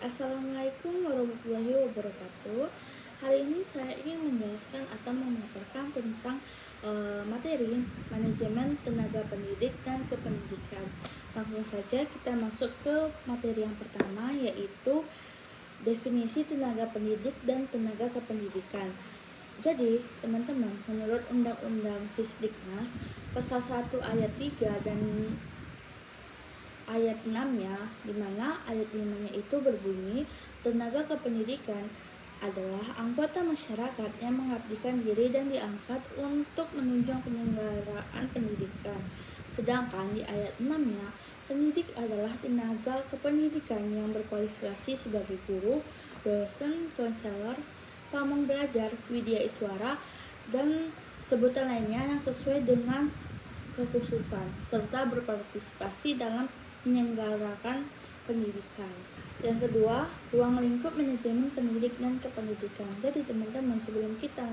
Assalamualaikum warahmatullahi wabarakatuh. Hari ini saya ingin menjelaskan atau memaparkan tentang materi manajemen tenaga pendidik dan kependidikan. Langsung saja kita masuk ke materi yang pertama, yaitu definisi tenaga pendidik dan tenaga kependidikan. Jadi, teman-teman, menurut Undang-Undang Sisdiknas Pasal 1 ayat 3 dan ayat 6-nya, di mana ayat 5-nya itu berbunyi, tenaga kependidikan adalah anggota masyarakat yang mengabdikan diri dan diangkat untuk menunjang penyelenggaraan pendidikan. Sedangkan di ayat 6-nya, pendidik adalah tenaga kependidikan yang berkualifikasi sebagai guru, dosen, konselor, pamong belajar, widya iswara, dan sebutan lainnya yang sesuai dengan kekhususan, serta berpartisipasi dalam menyelenggarakan pendidikan. Yang kedua, ruang lingkup manajemen pendidik dan kependidikan. Jadi teman-teman, sebelum kita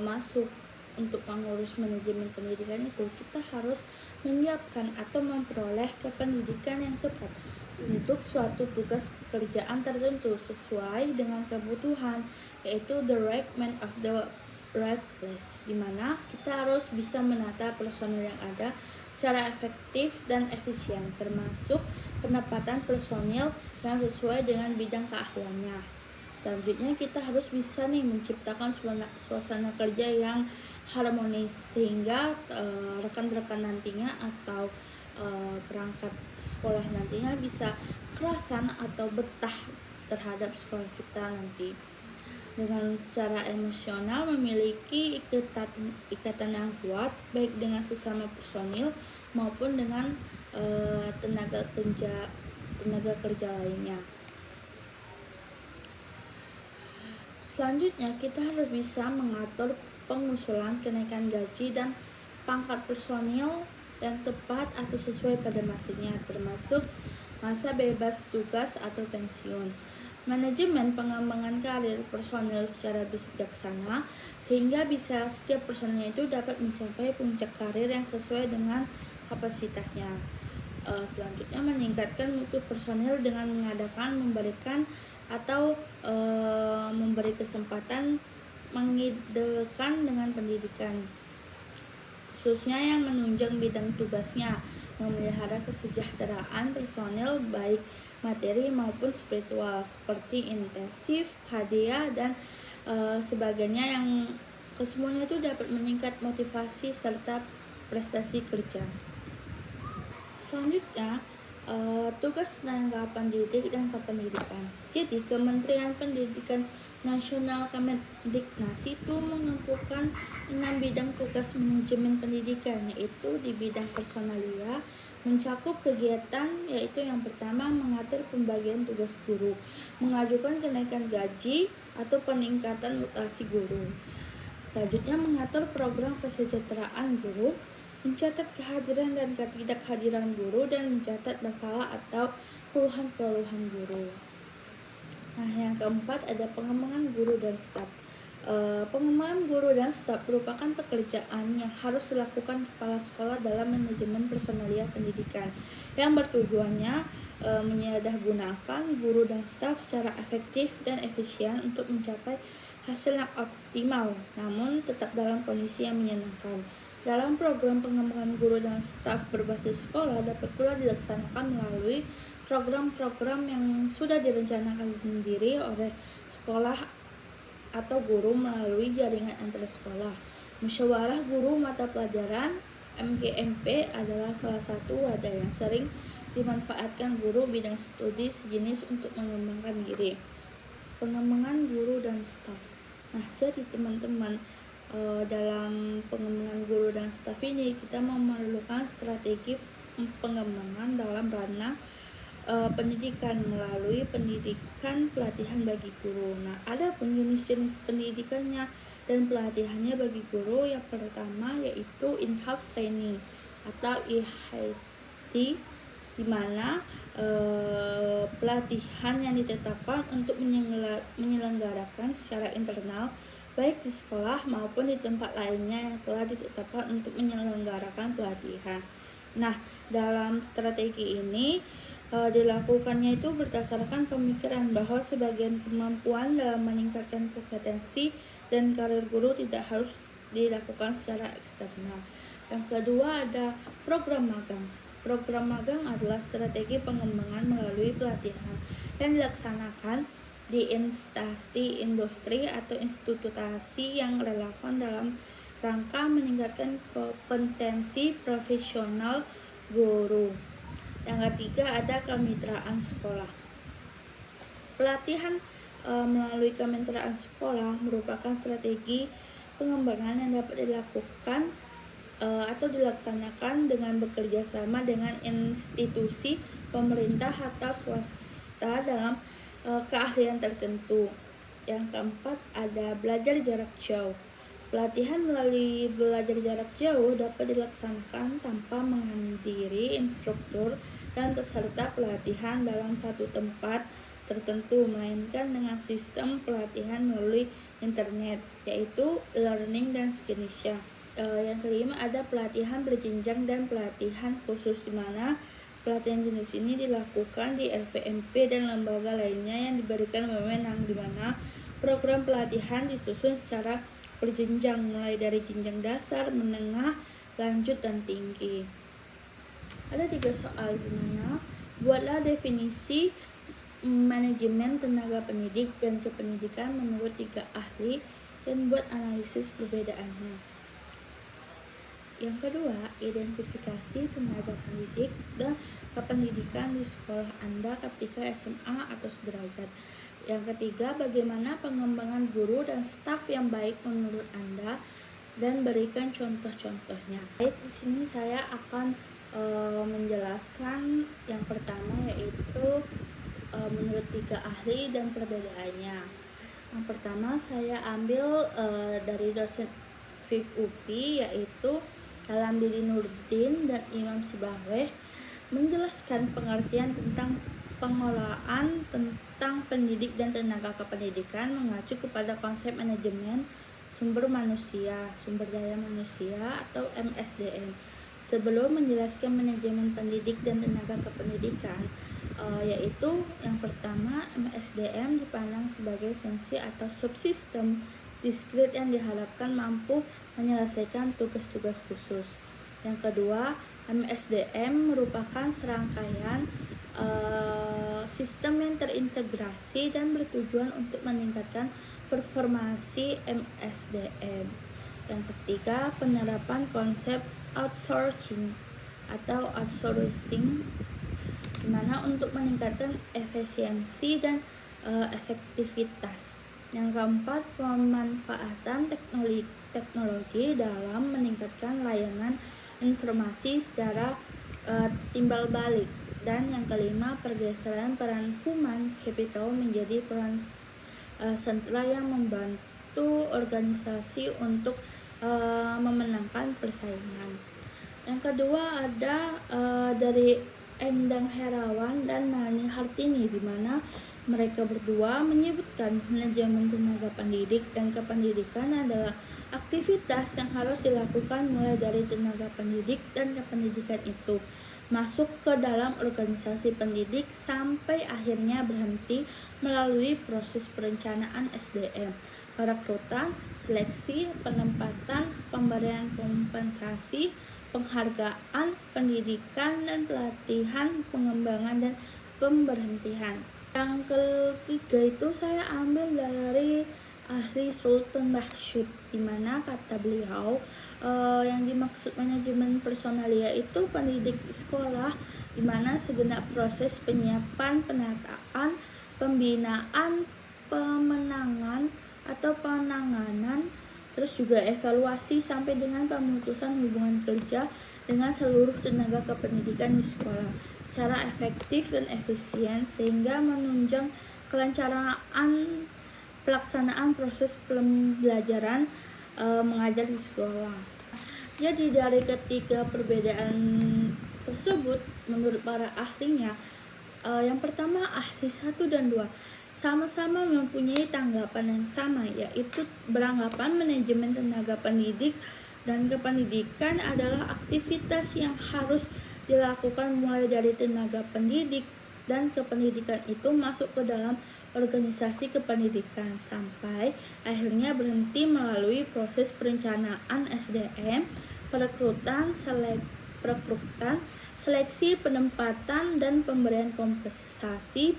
masuk untuk mengurus manajemen pendidikan itu, kita harus menyiapkan atau memperoleh kependidikan yang tepat untuk suatu tugas pekerjaan tertentu sesuai dengan kebutuhan, yaitu the requirement of the right place, di mana kita harus bisa menata personel yang ada secara efektif dan efisien, termasuk penempatan personil yang sesuai dengan bidang keahliannya. Selanjutnya kita harus bisa menciptakan suasana kerja yang harmonis sehingga rekan-rekan nantinya atau perangkat sekolah nantinya bisa kerasan atau betah terhadap sekolah kita nanti. Dengan secara emosional memiliki ikatan yang kuat baik dengan sesama personil maupun dengan tenaga kerja lainnya. Selanjutnya kita harus bisa mengatur pengusulan kenaikan gaji dan pangkat personil yang tepat atau sesuai pada masanya, termasuk masa bebas tugas atau pensiun. Manajemen pengembangan karir personel secara bijaksana sehingga bisa setiap personelnya itu dapat mencapai puncak karir yang sesuai dengan kapasitasnya. Selanjutnya meningkatkan mutu personel dengan memberikan atau memberi kesempatan mengidekan dengan pendidikan, khususnya yang menunjang bidang tugasnya, memelihara kesejahteraan personel baik materi maupun spiritual seperti intensif, hadiah, dan sebagainya, yang kesemuanya itu dapat meningkat motivasi serta prestasi kerja. Selanjutnya, tugas tenaga pendidik dan kependidikan. Jadi Kementerian Pendidikan Nasional Kemendiknas itu mengumpulkan 6 bidang tugas manajemen pendidikan, yaitu di bidang personalia mencakup kegiatan, yaitu yang pertama mengatur pembagian tugas guru, mengajukan kenaikan gaji atau peningkatan mutasi guru. Selanjutnya mengatur program kesejahteraan guru, mencatat kehadiran dan ketidakhadiran guru, dan mencatat masalah atau keluhan-keluhan guru. Nah, yang keempat ada pengembangan guru dan staf. Pengembangan guru dan staf merupakan pekerjaan yang harus dilakukan kepala sekolah dalam manajemen personalia pendidikan yang bertujuannya menyederhanakan guru dan staf secara efektif dan efisien untuk mencapai hasil yang optimal, namun tetap dalam kondisi yang menyenangkan. Dalam program pengembangan guru dan staf berbasis sekolah dapat pula dilaksanakan melalui program-program yang sudah direncanakan sendiri oleh sekolah atau guru melalui jaringan antar sekolah. Musyawarah guru mata pelajaran MGMP adalah salah satu wadah yang sering dimanfaatkan guru bidang studi sejenis untuk mengembangkan diri. Pengembangan guru dan staf. Nah, jadi teman-teman, dalam pengembangan guru dan staf ini kita memerlukan strategi pengembangan dalam ranah pendidikan melalui pendidikan pelatihan bagi guru. Nah, ada pun jenis-jenis pendidikannya dan pelatihannya bagi guru. Yang pertama yaitu in-house training atau IHT, di mana pelatihan yang ditetapkan untuk menyelenggarakan secara internal baik di sekolah maupun di tempat lainnya yang telah ditetapkan untuk menyelenggarakan pelatihan. Nah, dalam strategi ini Dilakukannya itu berdasarkan pemikiran bahwa sebagian kemampuan dalam meningkatkan kompetensi dan karir guru tidak harus dilakukan secara eksternal. Yang kedua ada program magang. Program magang adalah strategi pengembangan melalui pelatihan yang dilaksanakan di instansi industri atau institusi yang relevan dalam rangka meningkatkan kompetensi profesional guru. Yang ketiga ada kemitraan sekolah. Pelatihan melalui kemitraan sekolah merupakan strategi pengembangan yang dapat dilakukan atau dilaksanakan dengan bekerja sama dengan institusi pemerintah atau swasta dalam keahlian tertentu. Yang keempat ada belajar jarak jauh. Pelatihan melalui belajar jarak jauh dapat dilaksanakan tanpa menghadiri instruktur dan peserta pelatihan dalam satu tempat tertentu, melainkan dengan sistem pelatihan melalui internet, yaitu e-learning dan sejenisnya. Yang kelima ada pelatihan berjenjang dan pelatihan khusus, di mana pelatihan jenis ini dilakukan di LPMP dan lembaga lainnya yang diberikan wewenang, di mana program pelatihan disusun secara berjenjang mulai dari jenjang dasar, menengah, lanjut, dan tinggi. Ada 3 soal, di mana buatlah definisi manajemen tenaga pendidik dan kependidikan menurut 3 ahli dan buat analisis perbedaannya. Yang kedua, identifikasi tenaga pendidik dan kependidikan di sekolah Anda ketika SMA atau sederajat. Yang ketiga, bagaimana pengembangan guru dan staf yang baik menurut Anda, dan berikan contoh-contohnya. Baik, di sini saya akan menjelaskan yang pertama, yaitu menurut 3 ahli dan perbedaannya. Yang pertama saya ambil dari dosen FIP UPI, yaitu Alamdiri Nurdin dan Imam Sibaweh, menjelaskan pengertian tentang pengelolaan tentang pendidik dan tenaga kependidikan mengacu kepada konsep manajemen sumber manusia, sumber daya manusia atau MSDM. Sebelum menjelaskan manajemen pendidik dan tenaga kependidikan, yaitu yang pertama, MSDM dipandang sebagai fungsi atau subsistem diskret yang diharapkan mampu menyelesaikan tugas-tugas khusus. Yang kedua, MSDM merupakan serangkaian sistem yang terintegrasi dan bertujuan untuk meningkatkan performansi MSDM. Yang ketiga, penerapan konsep outsourcing atau outsourcing, di mana untuk meningkatkan efisiensi dan efektivitas. Yang keempat, pemanfaatan teknologi dalam meningkatkan layanan informasi secara timbal balik. Dan yang kelima, pergeseran peran human capital menjadi peran sentral yang membantu organisasi untuk memenangkan persaingan. Yang kedua ada dari Endang Herawan dan Nani Hartini, di mana mereka berdua menyebutkan manajemen tenaga pendidik dan kependidikan adalah aktivitas yang harus dilakukan mulai dari tenaga pendidik dan kependidikan itu masuk ke dalam organisasi pendidik sampai akhirnya berhenti melalui proses perencanaan SDM, perekrutan, seleksi, penempatan, pemberian kompensasi, penghargaan, pendidikan dan pelatihan, pengembangan dan pemberhentian. Yang ketiga itu saya ambil dari ahli Sultan Bakhsyud, di mana kata beliau yang dimaksud manajemen personalia itu pendidik di sekolah, di mana segenap proses penyiapan, penataan, pembinaan, pemenangan atau penanganan, terus juga evaluasi sampai dengan pemutusan hubungan kerja dengan seluruh tenaga kependidikan di sekolah secara efektif dan efisien, sehingga menunjang kelancaran pelaksanaan proses pembelajaran mengajar di sekolah. Jadi dari ketiga perbedaan tersebut, menurut para ahlinya, yang pertama ahli 1 dan 2 sama-sama mempunyai tanggapan yang sama, yaitu beranggapan manajemen tenaga pendidik dan kependidikan adalah aktivitas yang harus dilakukan mulai dari tenaga pendidik dan kependidikan itu masuk ke dalam organisasi kependidikan sampai akhirnya berhenti melalui proses perencanaan SDM, perekrutan, seleksi, penempatan, dan pemberian kompensasi,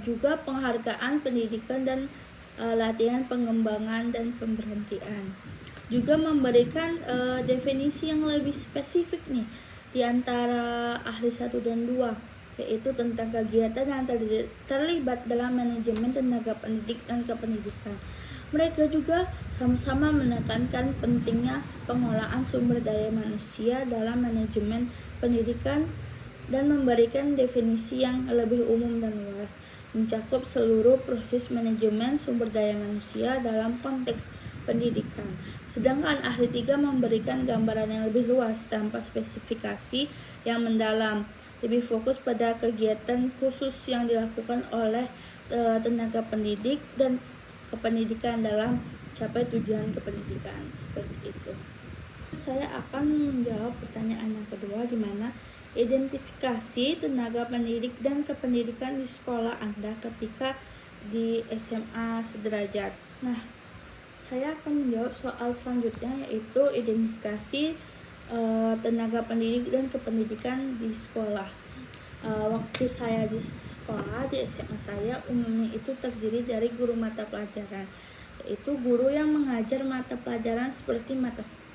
juga penghargaan pendidikan dan latihan pengembangan dan pemberhentian. Juga memberikan definisi yang lebih spesifik nih di antara ahli 1 dan 2, yaitu tentang kegiatan yang terlibat dalam manajemen tenaga pendidik dan kependidikan. Mereka juga sama-sama menekankan pentingnya pengelolaan sumber daya manusia dalam manajemen pendidikan dan memberikan definisi yang lebih umum dan luas, mencakup seluruh proses manajemen sumber daya manusia dalam konteks pendidikan. Sedangkan ahli 3 memberikan gambaran yang lebih luas tanpa spesifikasi yang mendalam, lebih fokus pada kegiatan khusus yang dilakukan oleh tenaga pendidik dan kependidikan dalam capai tujuan kependidikan. Seperti itu. Saya akan menjawab pertanyaan yang kedua, di mana identifikasi tenaga pendidik dan kependidikan di sekolah Anda ketika di SMA sederajat. Nah, saya akan menjawab soal selanjutnya, yaitu identifikasi tenaga pendidik dan kependidikan di sekolah. Waktu saya di sekolah di SMA saya umumnya itu terdiri dari guru mata pelajaran, yaitu guru yang mengajar mata pelajaran seperti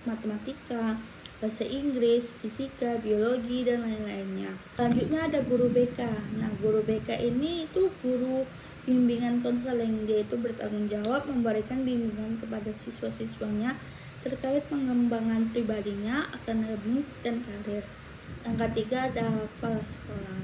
matematika, bahasa Inggris, fisika, biologi, dan lain-lainnya. Selanjutnya ada guru BK. Nah, guru BK ini itu guru bimbingan konseling. Dia itu bertanggung jawab memberikan bimbingan kepada siswa-siswanya terkait pengembangan pribadinya, akademik, dan karir. Yang ketiga ada kepala sekolah.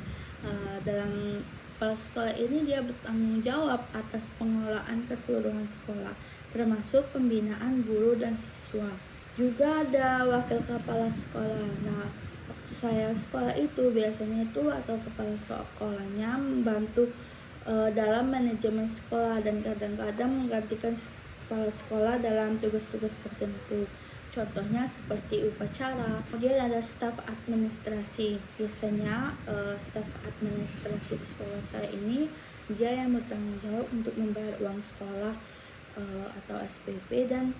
Dalam kepala sekolah ini dia bertanggung jawab atas pengelolaan keseluruhan sekolah, termasuk pembinaan guru dan siswa. Juga ada wakil kepala sekolah. Nah, waktu saya sekolah itu biasanya itu wakil kepala sekolahnya membantu dalam manajemen sekolah dan kadang-kadang menggantikan kepala sekolah dalam tugas-tugas tertentu. Contohnya seperti upacara. Kemudian ada staf administrasi. Biasanya staf administrasi di sekolah saya ini dia yang bertanggung jawab untuk membayar uang sekolah atau SPP dan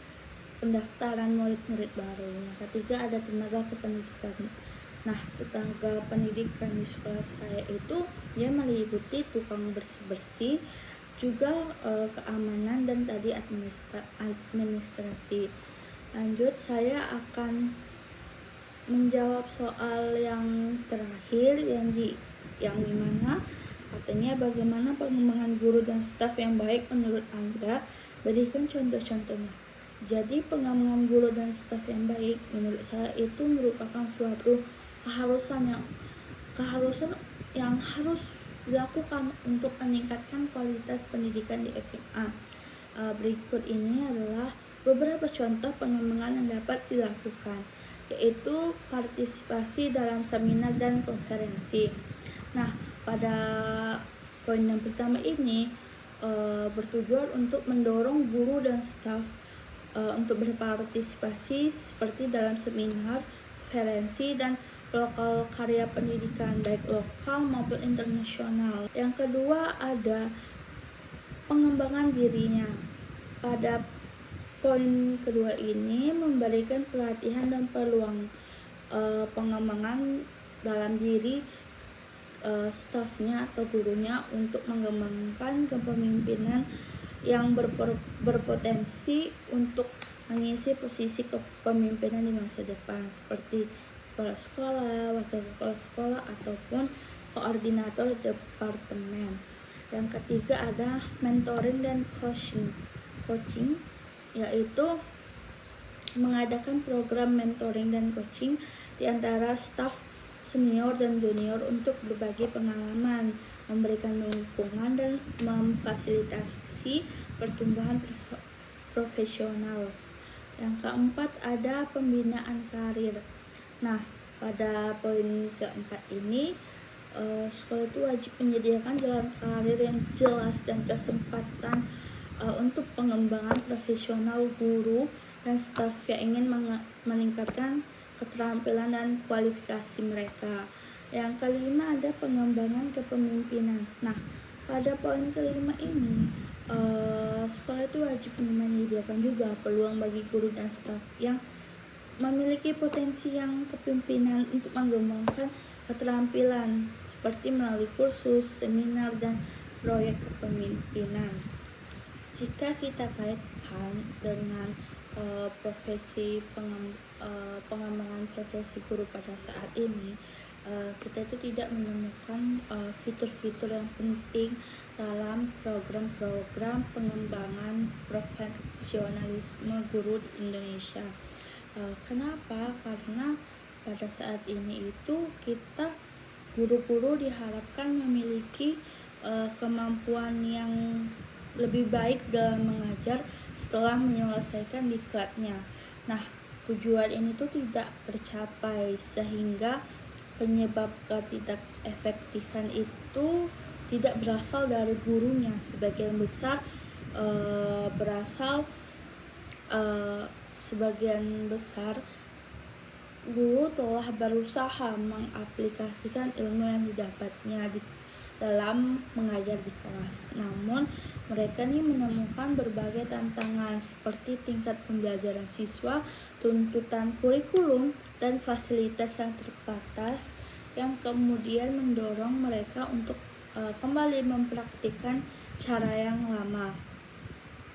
pendaftaran murid-murid baru. Yang ketiga ada tenaga kependidikan. Nah, tenaga pendidikan di sekolah saya itu dia meliputi tukang bersih-bersih, juga keamanan dan tadi administrasi. Lanjut, saya akan menjawab soal yang terakhir yang dimana katanya bagaimana pengembangan guru dan staf yang baik menurut Anda. Berikan contoh-contohnya. Jadi pengembangan guru dan staf yang baik menurut saya itu merupakan suatu keharusan yang harus dilakukan untuk meningkatkan kualitas pendidikan di SMA. Berikut ini adalah beberapa contoh pengembangan yang dapat dilakukan, yaitu partisipasi dalam seminar dan konferensi. Nah, pada poin yang pertama ini bertujuan untuk mendorong guru dan staf untuk berpartisipasi seperti dalam seminar, konferensi, dan lokal karya pendidikan baik lokal maupun internasional. Yang kedua ada pengembangan dirinya. Pada poin kedua ini memberikan pelatihan dan peluang pengembangan dalam diri stafnya atau gurunya untuk mengembangkan kepemimpinan yang berpotensi untuk mengisi posisi kepemimpinan di masa depan seperti kepala sekolah, wakil kepala sekolah, ataupun koordinator departemen. Yang ketiga ada mentoring dan coaching, yaitu mengadakan program mentoring dan coaching di antara staf senior dan junior untuk berbagi pengalaman, memberikan dukungan dan memfasilitasi pertumbuhan profesional. Yang keempat ada pembinaan karir. Nah, pada poin keempat ini sekolah itu wajib menyediakan jalan karir yang jelas dan kesempatan untuk pengembangan profesional guru dan staf yang ingin meningkatkan keterampilan dan kualifikasi mereka. Yang kelima ada pengembangan kepemimpinan. Nah, pada poin kelima ini, sekolah itu wajib menyediakan juga peluang bagi guru dan staf yang memiliki potensi yang kepemimpinan untuk mengembangkan keterampilan seperti melalui kursus, seminar, dan proyek kepemimpinan. Jika kita kaitkan dengan profesi pengembangan profesi guru pada saat ini, kita itu tidak menemukan fitur-fitur yang penting dalam program-program pengembangan profesionalisme guru di Indonesia. Kenapa? Karena pada saat ini itu kita guru-guru diharapkan memiliki kemampuan yang lebih baik dalam mengajar setelah menyelesaikan diklatnya. Nah, tujuan ini tuh tidak tercapai sehingga penyebab ketidak efektifan itu tidak berasal dari gurunya. Sebagian besar guru telah berusaha mengaplikasikan ilmu yang didapatnya dalam mengajar di kelas. Namun, mereka ini menemukan berbagai tantangan seperti tingkat pembelajaran siswa, tuntutan kurikulum, dan fasilitas yang terbatas yang kemudian mendorong mereka untuk kembali mempraktikkan cara yang lama.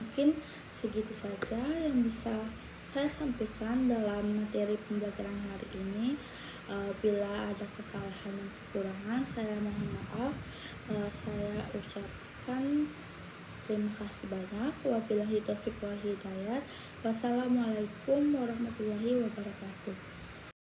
Mungkin segitu saja yang bisa saya sampaikan dalam materi pembelajaran hari ini. Bila ada kesalahan dan kekurangan, saya mohon maaf. Saya ucapkan terima kasih banyak. Wabillahi taufiq wal hidayah. Wassalamualaikum warahmatullahi wabarakatuh.